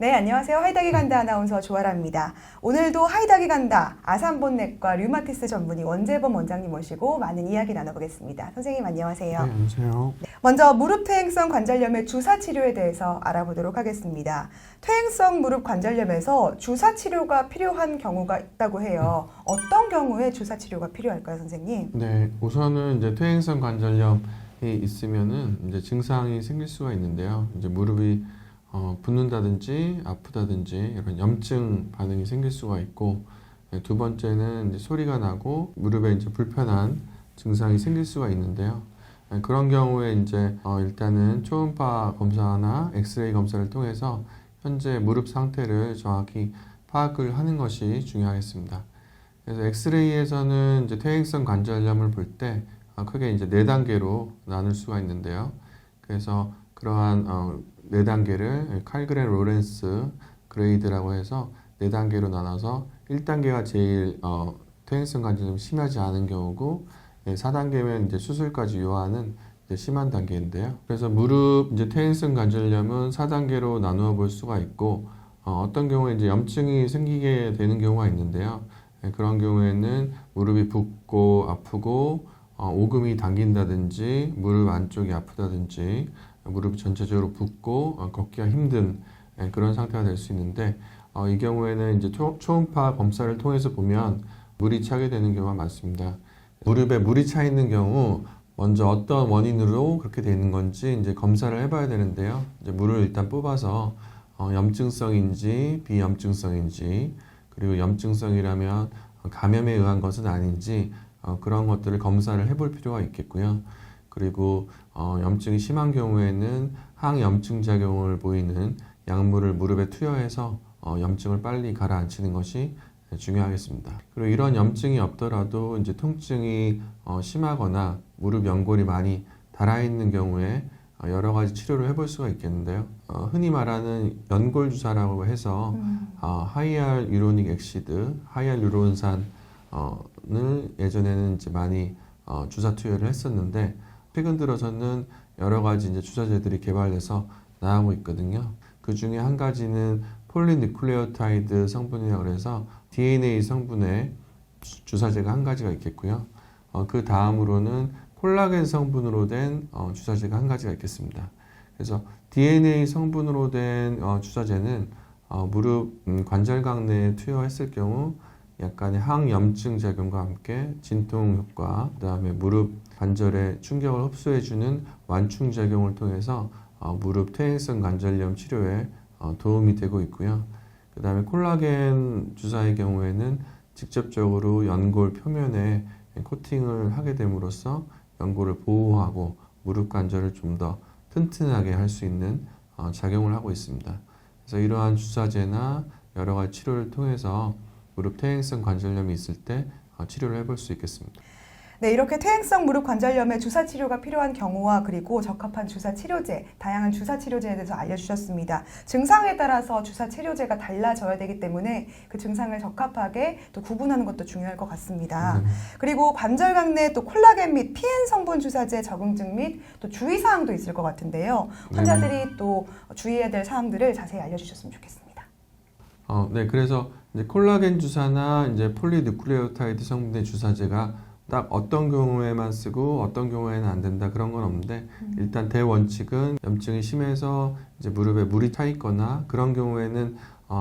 네, 안녕하세요. 하이닥이 간다 아나운서 조아라입니다. 오늘도 하이닥이 간다 아산본내과 류마티스 전문의 원재범 원장님 모시고 많은 이야기 나눠보겠습니다. 선생님 안녕하세요. 네, 안녕하세요. 먼저 무릎 퇴행성 관절염의 주사 치료에 대해서 알아보도록 하겠습니다. 퇴행성 무릎 관절염에서 주사 치료가 필요한 경우가 있다고 해요. 어떤 경우에 주사 치료가 필요할까요, 선생님? 네, 우선은 이제 퇴행성 관절염이 있으면은 이제 증상이 생길 수가 있는데요. 이제 무릎이 붓는다든지 아프다든지 이런 염증 반응이 생길 수가 있고, 두 번째는 이제 소리가 나고 무릎에 이제 불편한 증상이 생길 수가 있는데요. 그런 경우에 이제 일단은 초음파 검사나 엑스레이 검사를 통해서 현재 무릎 상태를 정확히 파악을 하는 것이 중요하겠습니다. 그래서 엑스레이에서는 이제 퇴행성 관절염을 볼 때 크게 이제 4단계로 나눌 수가 있는데요. 그래서 그러한 4단계를 칼그렌 로렌스 그레이드라고 해서 4단계로 나눠서 1단계가 제일 퇴행성 관절염이 심하지 않은 경우고, 4단계면 이제 수술까지 요하는 이제 심한 단계인데요. 그래서 무릎 이제 퇴행성 관절염은 4단계로 나누어 볼 수가 있고, 어떤 경우에 이제 염증이 생기게 되는 경우가 있는데요. 그런 경우에는 무릎이 붓고 아프고 오금이 당긴다든지 무릎 안쪽이 아프다든지 무릎이 전체적으로 붓고 걷기가 힘든 그런 상태가 될 수 있는데, 이 경우에는 이제 초음파 검사를 통해서 보면 물이 차게 되는 경우가 많습니다. 무릎에 물이 차 있는 경우 먼저 어떤 원인으로 그렇게 되는 건지 이제 검사를 해봐야 되는데요. 이제 물을 일단 뽑아서 염증성인지 비염증성인지, 그리고 염증성이라면 감염에 의한 것은 아닌지 그런 것들을 검사를 해볼 필요가 있겠고요. 그리고 염증이 심한 경우에는 항염증 작용을 보이는 약물을 무릎에 투여해서 염증을 빨리 가라앉히는 것이 중요하겠습니다. 그리고 이런 염증이 없더라도 이제 통증이 심하거나 무릎 연골이 많이 달아있는 경우에 여러 가지 치료를 해볼 수가 있겠는데요. 흔히 말하는 연골 주사라고 해서 하이알유로닉 액시드, 하이알유론산을 예전에는 이제 많이 주사 투여를 했었는데, 최근 들어서는 여러 가지 이제 주사제들이 개발돼서 나오고 있거든요. 그 중에 한 가지는 폴리누클레오타이드 성분이라고 해서 DNA 성분의 주사제가 한 가지가 있겠고요. 그 다음으로는 콜라겐 성분으로 된 주사제가 한 가지가 있겠습니다. 그래서 DNA 성분으로 된 주사제는 무릎 관절각 내에 투여했을 경우 약간의 항염증 작용과 함께 진통 효과, 그 다음에 무릎 관절에 충격을 흡수해주는 완충 작용을 통해서 무릎 퇴행성 관절염 치료에 도움이 되고 있고요. 그 다음에 콜라겐 주사의 경우에는 직접적으로 연골 표면에 코팅을 하게 됨으로써 연골을 보호하고 무릎 관절을 좀 더 튼튼하게 할 수 있는 작용을 하고 있습니다. 그래서 이러한 주사제나 여러 가지 치료를 통해서 무릎 퇴행성 관절염이 있을 때 치료를 해볼 수 있겠습니다. 네, 이렇게 퇴행성 무릎 관절염에 주사 치료가 필요한 경우와 그리고 적합한 주사 치료제, 다양한 주사 치료제에 대해서 알려주셨습니다. 증상에 따라서 주사 치료제가 달라져야 되기 때문에 그 증상을 적합하게 또 구분하는 것도 중요할 것 같습니다. 그리고 관절각 내 또 콜라겐 및 PN 성분 주사제 적응증 및 또 주의사항도 있을 것 같은데요. 환자들이 또 주의해야 될 사항들을 자세히 알려주셨으면 좋겠습니다. 네, 그래서 이제 콜라겐 주사나 이제 폴리누클레오타이드 성분의 주사제가 딱 어떤 경우에만 쓰고 어떤 경우에는 안 된다 그런 건 없는데, 일단 대원칙은 염증이 심해서 이제 무릎에 물이 차 있거나 그런 경우에는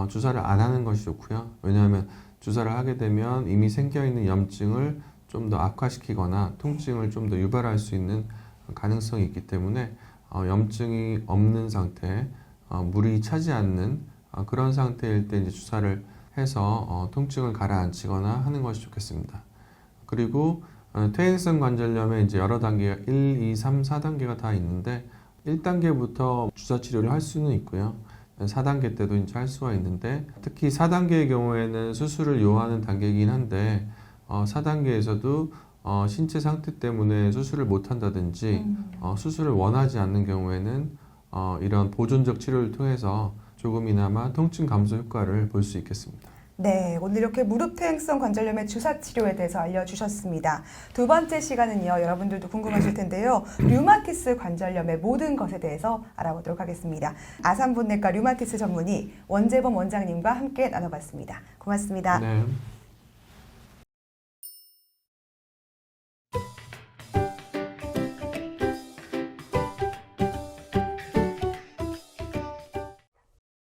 주사를 안 하는 것이 좋고요. 왜냐하면 주사를 하게 되면 이미 생겨 있는 염증을 좀 더 악화시키거나 통증을 좀 더 유발할 수 있는 가능성이 있기 때문에 염증이 없는 상태, 물이 차지 않는 그런 상태일 때 이제 주사를 해서 통증을 가라앉히거나 하는 것이 좋겠습니다. 그리고 퇴행성 관절염에 이제 여러 단계가 1, 2, 3, 4단계가 다 있는데, 1단계부터 주사 치료를 할 수는 있고요. 4단계 때도 이제 할 수가 있는데, 특히 4단계의 경우에는 수술을 요하는 단계이긴 한데, 4단계에서도 신체 상태 때문에 수술을 못 한다든지 수술을 원하지 않는 경우에는 이런 보존적 치료를 통해서 조금이나마 통증 감소 효과를 볼 수 있겠습니다. 네, 오늘 이렇게 무릎 퇴행성 관절염의 주사 치료에 대해서 알려주셨습니다. 두 번째 시간은요, 여러분들도 궁금하실 텐데요. 류마티스 관절염의 모든 것에 대해서 알아보도록 하겠습니다. 아산본내과 류마티스 전문의 원재범 원장님과 함께 나눠봤습니다. 고맙습니다. 네.